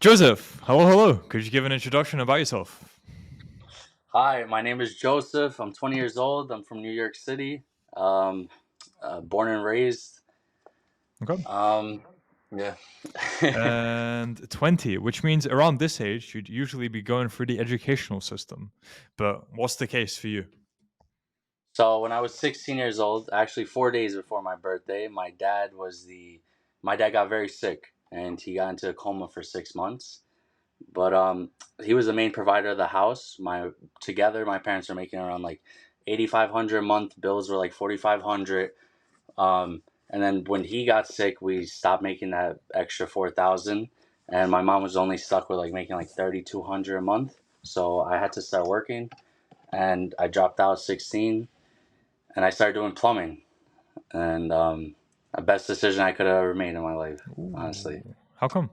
Joseph, hello, hello. Could you give an introduction about yourself? Hi, my name is Joseph. I'm 20 years old. I'm from New York City, um, born and raised. Okay. Um, yeah. And 20, which means around this age, you'd usually be going through the educational system. But what's the case for you? So when I was 16 years old, actually 4 days before my birthday, my dad got very sick and he got into a coma for 6 months. But he was the main provider of the house. My parents were making around like 8,500 a month. Bills were like 4,500. And then when he got sick, we stopped making that extra 4,000, and my mom was only stuck with like making like 3,200 a month. So I had to start working, and I dropped out at 16, and I started doing plumbing, and the best decision I could have ever made in my life, honestly, Ooh. How come?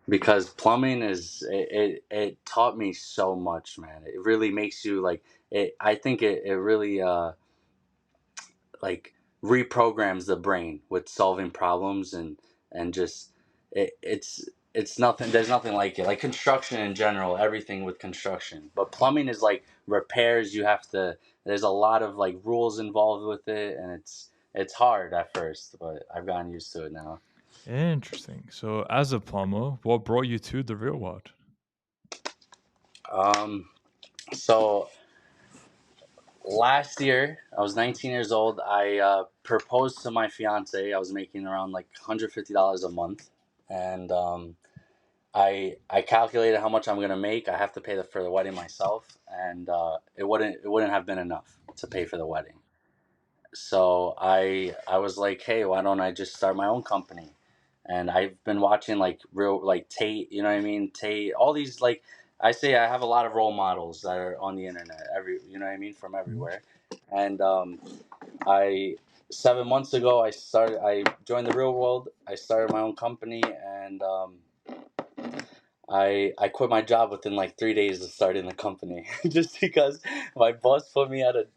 because plumbing it taught me so much, man. It really makes you like it. I think it really like reprograms the brain with solving problems and just it's nothing, there's nothing like it, like construction in general, everything with construction, but plumbing is like repairs. You have to, there's a lot of like rules involved with it, and it's hard at first, but I've gotten used to it now. Interesting. So, as a plumber, what brought you to the real world? So last year I was 19 years old. I proposed to my fiance. I was making around like $150 a month, and I calculated how much I'm gonna make. I have to pay for the wedding myself, and it wouldn't have been enough to pay for the wedding. So I was like, hey, why don't I just start my own company? And I've been watching like real like Tate, you know what I mean? Tate, all these like, I say I have a lot of role models that are on the internet, you know what I mean, from Mhm. everywhere. And I 7 months ago I joined the real world. I started my own company, and I quit my job within like 3 days of starting the company, just because my boss put me at a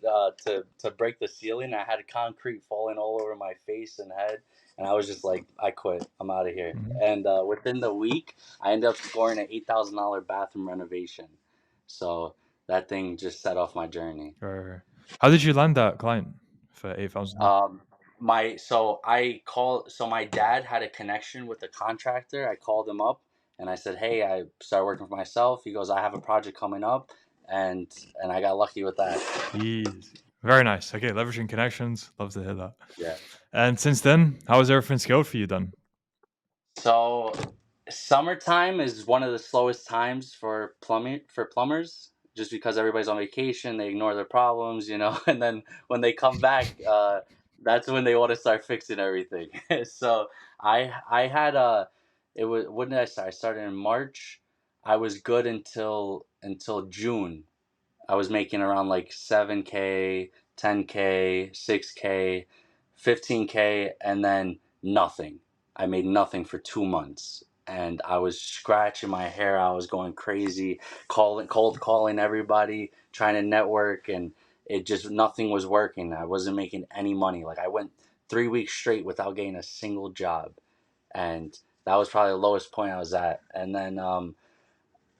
to break the ceiling. I had concrete falling all over my face and head, and I was just like, I quit. I'm out of here. Mhm. And within the week, I ended up scoring an $8,000 bathroom renovation. So that thing just set off my journey. Right. How did you land that client for 8,000? Um, so my dad had a connection with a contractor. I called him up and I said, "Hey, I started working for myself." He goes, "I have a project coming up," and I got lucky with that. Easy. Very nice. Okay, leveraging connections. Love to hear that. Yeah. And since then, how has everything scaled for you then? So summertime is one of the slowest times for plumbers, just because everybody's on vacation, they ignore their problems, and then when they come back, that's when they want to start fixing everything. So I had a it was when did I start? I started in March. I was good until June. I was making around like 7K, 10K, 6K, 15K, and then nothing. I made nothing for 2 months. And I was scratching my hair. I was going crazy, cold calling everybody, trying to network, and it just nothing was working. I wasn't making any money. Like I went 3 weeks straight without getting a single job, and that was probably the lowest point I was at. And then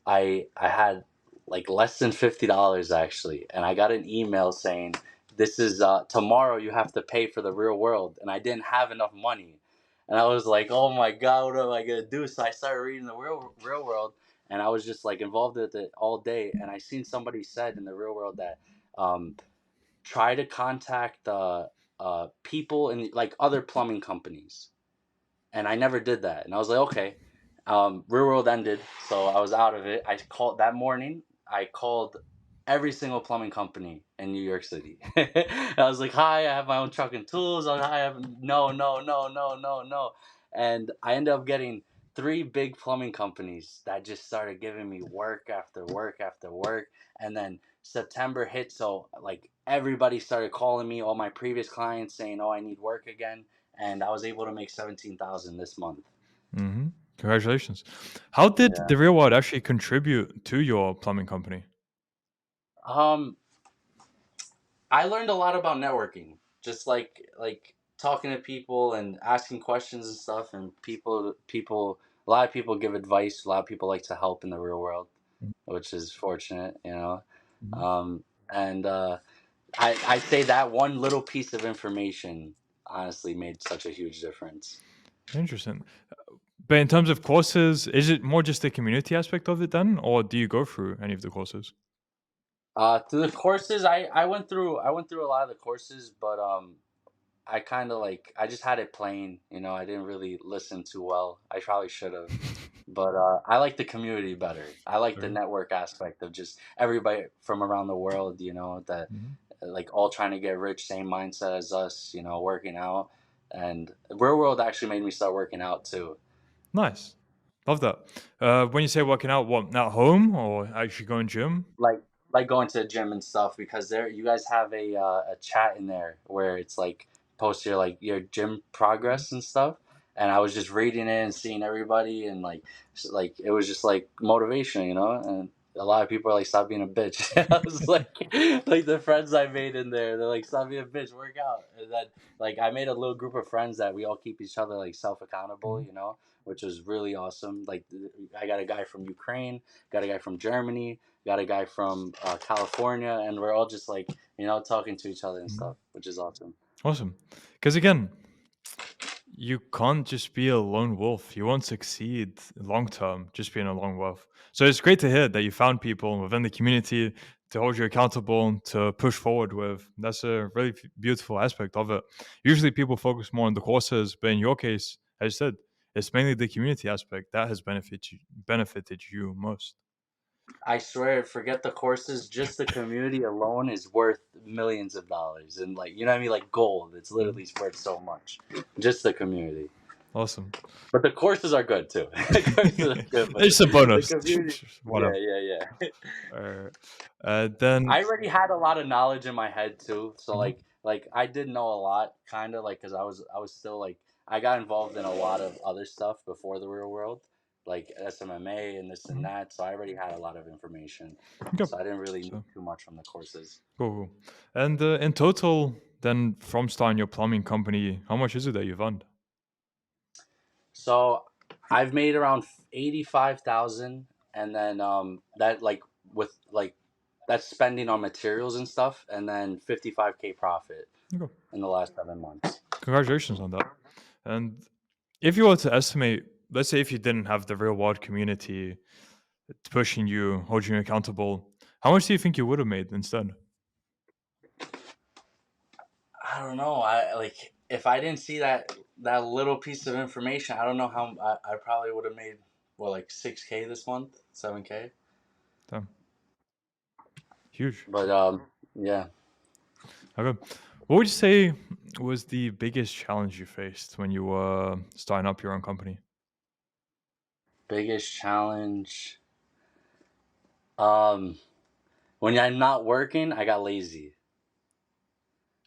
I had like less than $50 actually, and I got an email saying, "This is tomorrow. You have to pay for the real world," and I didn't have enough money, and I was like, "Oh my god, what am I gonna do?" So I started reading the real world, and I was just like involved with it all day, and I seen somebody said in the real world that um, try to contact people in like other plumbing companies, and I never did that. And I was like, okay. Real World ended, so I was out of it. I called that morning. I called every single plumbing company in New York City. And I was like, "Hi, I have my own truck and tools." I have no, no, no, no, no, no, and I ended up getting three big plumbing companies that just started giving me work after work after work. And then September hit, so like everybody started calling me, all my previous clients saying, "Oh, I need work again." And I was able to make 17,000 this month. Hmm. Congratulations. How did Yeah. the real world actually contribute to your plumbing company? Um, I learned a lot about networking, just like talking to people and asking questions and stuff, and people a lot of people give advice. A lot of people like to help in the real world, Mhm. which is fortunate, you know. Mhm. And I say that one little piece of information honestly made such a huge difference. Interesting. But in terms of courses, is it more just the community aspect of it then, or do you go through any of the courses? Through the courses, I went through a lot of the courses, but I kind of like I just had it plain, you know. I didn't really listen too well. I probably should have, but I like the community better. I like the Okay. network aspect of just everybody from around the world, you know, that Mhm. like all trying to get rich, same mindset as us, you know, working out. And real world actually made me start working out too. Nice. Love that. When you say working out, what, at home or actually going gym? like like going to the gym and stuff, because there you guys have a chat in there where it's like post your gym Mhm. progress and stuff, and I was just reading it and seeing everybody, and like it was just like motivation, you know. And a lot of people are like, stop being a bitch. I was like the friends I made in there, they're like, stop being a bitch, work out. And then like I made a little group of friends that we all keep each other like self accountable, Mhm. you know, which was really awesome. Like I got a guy from Ukraine, got a guy from Germany, got a guy from California, and we're all just like, you know, talking to each other and Mhm. stuff, which is awesome. Awesome. Because again, you can't just be a lone wolf. You won't succeed long term just being a lone wolf. So it's great to hear that you found people within the community to hold you accountable, to push forward with. That's a really beautiful aspect of it. Usually people focus more on the courses, but in your case, as you said, it's mainly the community aspect that has benefited you most. I swear, forget the courses. Just the community alone is worth millions of dollars, and like, you know what I mean, like gold. It's Mhm. literally worth so much. Just the community, Awesome. but the courses are good too. The courses are good, but It's a the bonus. community, Whatever. yeah, yeah, yeah. Uh, then I already had a lot of knowledge in my head too, so Mhm. like I did know a lot, kind of like, because I was still like I got involved in a lot of other stuff before the real world, like SMMA and this and Mhm. that. So I already had a lot of information, Okay. so I didn't really need So too much from the courses. cool, cool. And in total, then from starting your plumbing company, how much is it that you've earned? So I've made around 85,000, and then that like with like that's spending on materials and stuff, and then 55K profit Okay. in the last 7 months. Congratulations on that. And if you were to estimate, let's say if you didn't have the real world community pushing you, holding you accountable, how much do you think you would have made instead? I don't know. I like if I didn't see that little piece of information, I don't know how I probably would have made what, like 6K this month, 7K. Damn, huge. But yeah, Okay. What would you say was the biggest challenge you faced when you were starting up your own company? biggest challenge. Um, when I'm not working, I got lazy.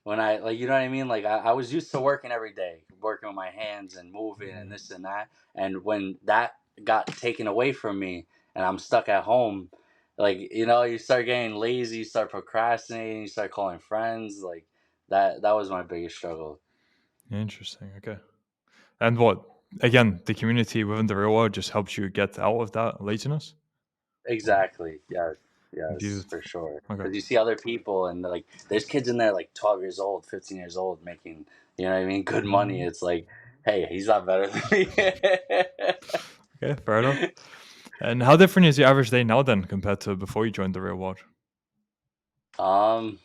When I like, you know what I mean? Like I was used to working every day, working with my hands and moving and Mhm. this and that. And when that got taken away from me and I'm stuck at home, like, you know, you start getting lazy, you start procrastinating, you start calling friends. Like that was my biggest struggle. Interesting. Okay. And what? Again, the community within the real world just helps you get out of that laziness? Exactly. Yes. Yes, for Beautiful. sure. Okay. Because you see other people, and like there's kids in there like 12 years old, 15 years old, making, you know what I mean, good money. Mhm. It's like, hey, he's not better than me. Okay, fair enough. And how different is your average day now then compared to before you joined the real world? um,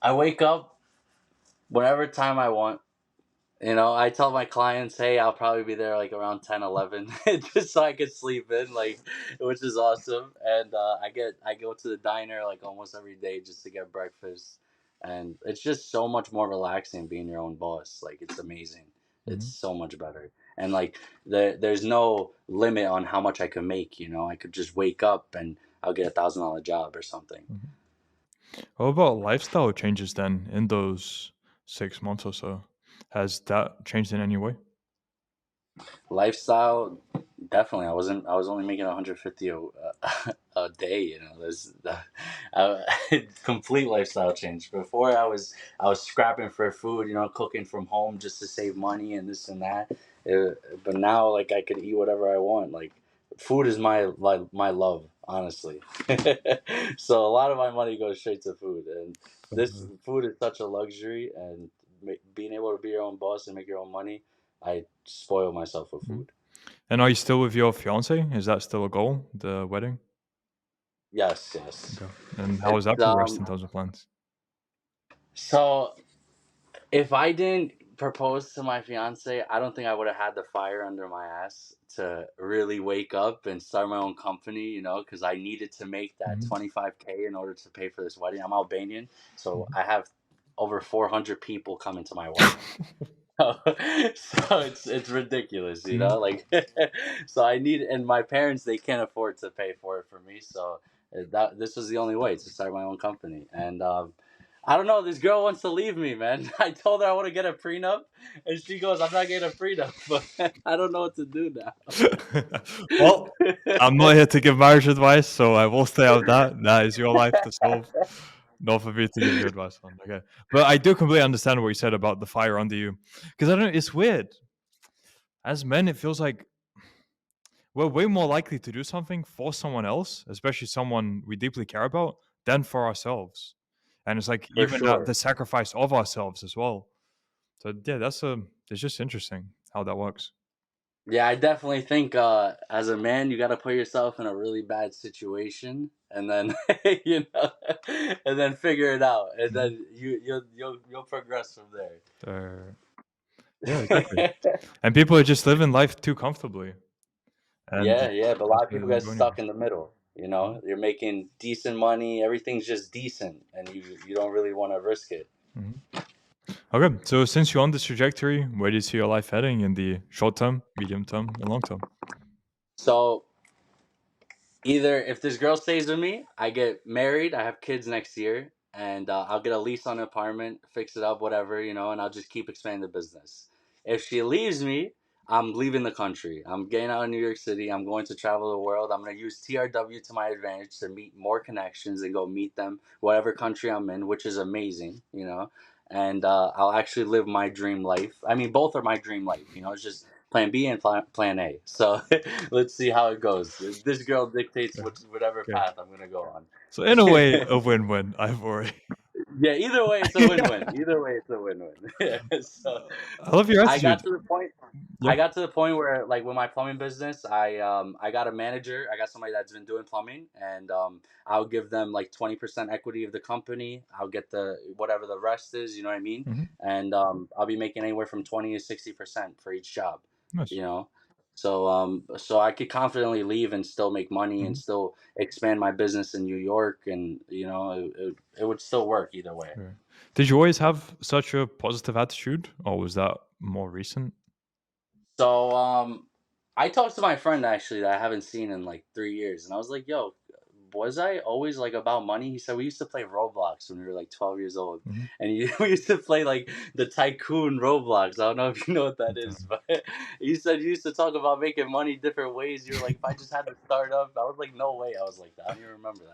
I wake up whatever time I want. You know, I tell my clients, hey, I'll probably be there like around 10, 11, just so I can sleep in, like, which is awesome. And I go to the diner like almost every day just to get breakfast. And it's just so much more relaxing being your own boss. Like, it's amazing. It's Mhm. so much better. And like, there's no limit on how much I can make. You know, I could just wake up and I'll get $1,000 job or something. Mhm. What about lifestyle changes then in those 6 months or so? Has that changed in any way? Lifestyle, definitely. I was only making 150 a day, you know. There's complete lifestyle change. Before I was scrapping for food, you know, cooking from home just to save money and this and that. But now, like, I could eat whatever I want. Like, food is my love, honestly. So a lot of my money goes straight to food, and this Uh, food is such a luxury. And being able to be your own boss and make your own money, I spoil myself with mhm. food. And are you still with your fiance? Is that still a goal, the wedding? Yes, yes. Okay. And how has It's that progressed in terms of plans? so if I didn't propose to my fiance, I don't think I would have had the fire under my ass to really wake up and start my own company, because I needed to make that Mhm, 25K in order to pay for this wedding. I'm Albanian, so mhm. I have over 400 people coming to my wedding. So it's ridiculous, Mhm. like so I need, and my parents, they can't afford to pay for it for me, so that this was the only way to start my own company. And I don't know, this girl wants to leave me, man. I told her I want to get a prenup, and she goes, I'm not getting a prenup. But I don't know what to do Well, now. I'm not here to give marriage advice, so I will stay out of that. That is your life to solve, not for me to give you advice on. Okay, but I do completely understand what you said about the fire under you, because I don't. It's weird. As men, it feels like we're way more likely to do something for someone else, especially someone we deeply care about, than for ourselves. And it's like For even the sure. sacrifice of ourselves as well. So yeah, it's just interesting how that works. Yeah, I definitely think as a man, you got to put yourself in a really bad situation, and then you know, and then figure it out, and Mhm. then you'll progress from Uh, yeah, exactly. there. And people are just living life too comfortably, and Yeah, yeah, but a lot of instead of people get enjoying it. stuck in the middle. Mhm, You're making decent money, everything's just decent, and you don't really want to risk it. mhm. Okay, so since you're on this trajectory, where do you see your life heading in the short term, medium term, and long term? So either if this girl stays with me, I get married, I have kids next year, and I'll get a lease on an apartment, fix it up, whatever, and I'll just keep expanding the business. If she leaves me, I'm leaving the country. I'm getting out of New York City. I'm going to travel the world. I'm going to use TRW to my advantage to meet more connections and go meet them, whatever country I'm in, which is amazing. And I'll actually live my dream life. I mean, both are my dream life. It's just plan B and plan A. So let's see how it goes. This girl dictates Yeah, whatever okay. path I'm gonna go on. So in a way, a win-win. I've already. Yeah, either way, it's a win-win. Either way, it's a win-win. So I love your I got attitude. to the point. Yeah. I got to the point where, like, with my plumbing business, I got a manager. I got somebody that's been doing plumbing, and I'll give them like 20% equity of the company. I'll get the whatever the rest is. You know what I mean? Mhm. And I'll be making anywhere from 20 to 60% for each job. Nice. You know. So I could confidently leave and still make money and Mhm. still expand my business in New York, and it would still work either way. Yeah. Did you always have such a positive attitude, or was that more recent? So I talked to my friend actually that I haven't seen in like 3 years, and I was like, "Yo, was I always like about money?" He said we used to play Roblox when we were like 12 years old, Mhm. and we used to play like the Tycoon Roblox. I don't know if you know what that is, Okay. but he said you used to talk about making money different ways. You were like, if I just had to start up, I was like, no way. I was like, I don't even remember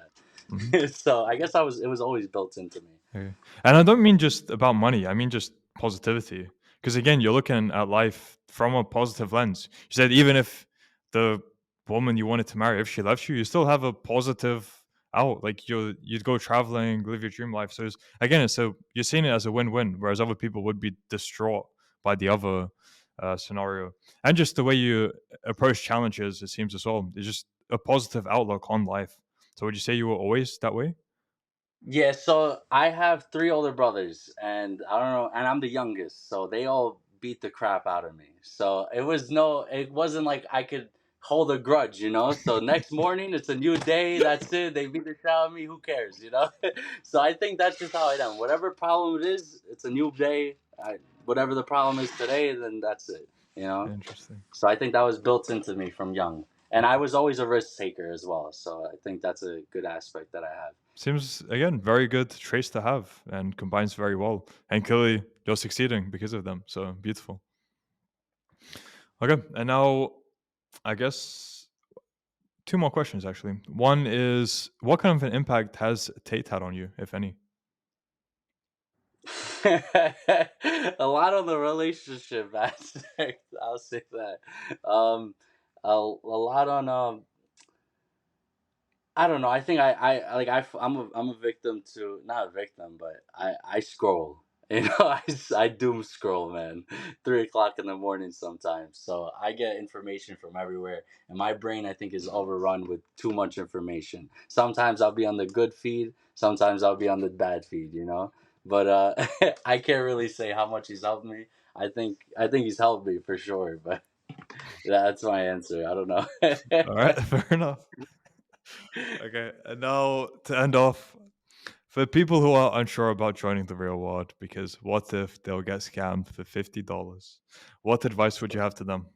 Mhm. that. So I guess it was always built into me. Okay. And I don't mean just about money, I mean just positivity. Because again, you're looking at life from a positive lens. You said even if the woman you wanted to marry, if she left you, you still have a positive out. Like you'd go traveling, live your dream life. So you're seeing it as a win-win, whereas other people would be distraught by the other scenario. And just the way you approach challenges, it seems as well, it's just a positive outlook on life. So would you say you were always that way? Yeah, so I have three older brothers, and I don't know, and I'm the youngest, so they all beat the crap out of me. So it wasn't like I could hold a grudge. So next morning, it's a new day. That's it. They beat the shit out of me. Who cares? So I think that's just how I am. Whatever problem it is, it's a new day. Whatever the problem is today, then that's it. You know. Interesting. So I think that was built into me from young, and I was always a risk taker as well. So I think that's a good aspect that I have. Seems again very good traits to have and combines very well. And clearly you're succeeding because of them. So beautiful. Okay. And now I guess two more questions actually. One is what kind of an impact has Tate had on you, if any? A lot on the relationship aspect. I'll say that. Um, a lot on I don't know. I think I'm a victim to not a victim, but I scroll. You know, I doom scroll, man. 3 o'clock in the morning sometimes. So I get information from everywhere, and my brain I think is overrun with too much information. Sometimes I'll be on the good feed. Sometimes I'll be on the bad feed. You know, but I can't really say how much he's helped me. I think he's helped me for sure, but that's my answer. I don't know. All right, fair enough. Okay, and now to end off, for people who are unsure about joining the real world, because what if they'll get scammed for $50? What advice would you have to them?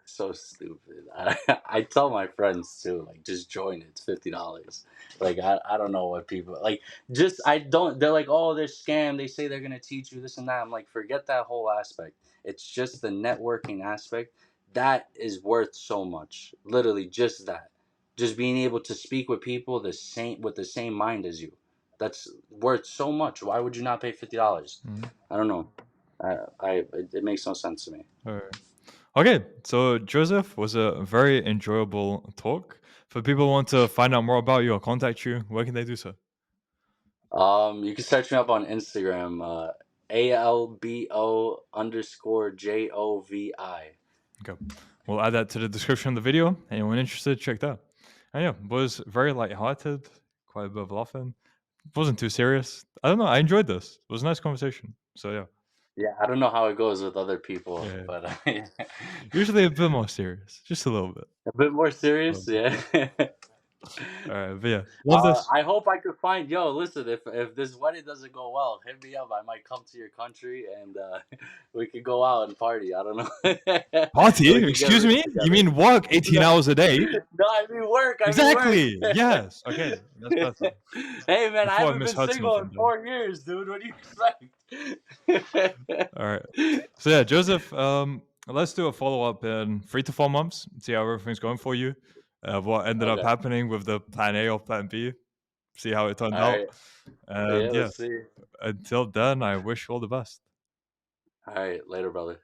So stupid. I tell my friends too, like just join it. It's $50. Like I don't know what people like. Just I don't. They're like, oh, they're scam. They say they're gonna teach you this and that. I'm like, forget that whole aspect. It's just the networking aspect that is worth so much. Literally, just that. Just being able to speak with people the same mind as you. That's worth so much. Why would you not pay $50? Mhm. I don't know. It makes no sense to me. All right. Okay, so Joseph was a very enjoyable talk. For people who want to find out more about you or contact you, where can they do so? You can search me up on Instagram, ALBO_JOVI. Okay, we'll add that to the description of the video. Anyone interested, check that. And yeah, was very light-hearted, quite a bit of laughing. Wasn't too serious. I don't know. I enjoyed this. It was a nice conversation. So yeah, Yeah, I don't know how it goes with other people, yeah. but Usually a bit more serious, just a little bit. a bit more A little serious. bit. Yeah. All right, but yeah, love this. I hope I could find. Yo, listen, if this wedding doesn't go well, hit me up. I might come to your country and we could go out and party. I don't know. We Party? could get Excuse rich me? You together. mean work 18 No, hours a day? no, I mean work. I mean work. Exactly. Yes. Okay, that's better. Hey man, I Before I haven't been misheard single in something there. 4 years, dude. What do you expect? All right. So yeah, Joseph, let's do a follow-up in 3 to 4 months, see how everything's going for you, what ended up Okay. happening with the plan A or plan B, see how it turned All out. right. Yeah, And yeah, let's see. until then, I wish you all the best. All right. Later, brother.